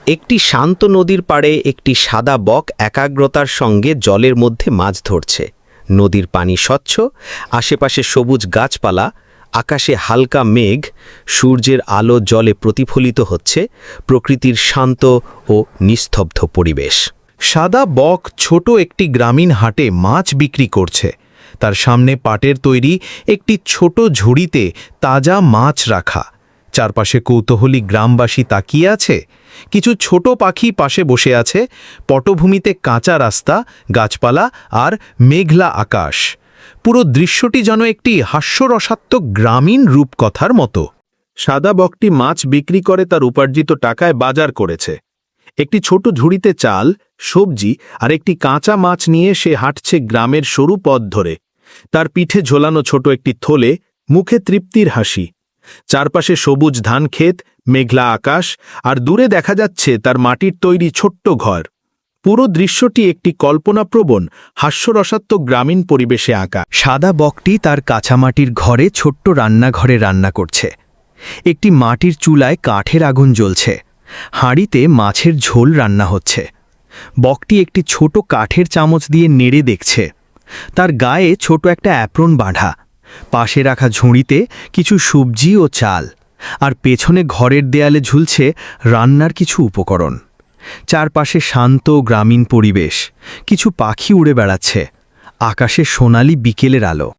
একটি শান্ত নদীর পাড়ে একটি সাদা বক একাগ্রতার সঙ্গে জলের মধ্যে মাছ ধরছে। নদীর পানি স্বচ্ছ, আশেপাশে সবুজ গাছপালা, আকাশে হালকা মেঘ, সূর্যের আলো জলে প্রতিফলিত হচ্ছে, প্রকৃতির শান্ত ও নিস্তব্ধ পরিবেশ। সাদা বক ছোট একটি গ্রামীণ হাটে মাছ বিক্রি করছে। তার সামনে পাটের তৈরি একটি ছোট ঝুড়িতে তাজা মাছ রাখা। চারপাশে কৌতূহলী গ্রামবাসী তাকিয়ে আছে। কিছু ছোট পাখি পাশে বসে আছে। পটভূমিতে কাঁচা রাস্তা, গাছপালা আর মেঘলা আকাশ। পুরো দৃশ্যটি যেন একটি হাস্যরসাত্মক গ্রামীণ রূপকথার মতো। সাদা বকটি মাছ বিক্রি করে তার উপার্জিত টাকায় বাজার করেছে। একটি ছোট ঝুড়িতে চাল, সবজি আর একটি কাঁচা মাছ নিয়ে সে হাঁটছে গ্রামের সরু পথ ধরে। তার পিঠে ঝোলানো ছোট একটি থলে, মুখে তৃপ্তির হাসি। চারপাশে সবুজ ধানক্ষেত, মেঘলা আকাশ আর দূরে দেখা যাচ্ছে তার মাটির তৈরি ছোট্ট ঘর। পুরো দৃশ্যটি একটি কল্পনাপ্রবণ হাস্যরসাত্মক গ্রামীণ পরিবেশে আঁকা। সাদা বকটি তার কাঁচামাটির ঘরে ছোট্ট রান্নাঘরে রান্না করছে। একটি মাটির চুলায় কাঠের আগুন জ্বলছে। হাঁড়িতে মাছের ঝোল রান্না হচ্ছে। বকটি একটি ছোট কাঠের চামচ দিয়ে নেড়ে দেখছে। তার গায়ে ছোট একটা অ্যাপ্রন বাঁধা। পাশে রাখা ঝুড়িতে কিছু সবজি ও চাল, আর পেছনে ঘরের দেয়ালে ঝুলছে রান্নার কিছু উপকরণ। চারপাশে শান্ত গ্রামীণ পরিবেশ, কিছু পাখি উড়ে বেড়াচ্ছে। আকাশে সোনালি বিকেলের আলো।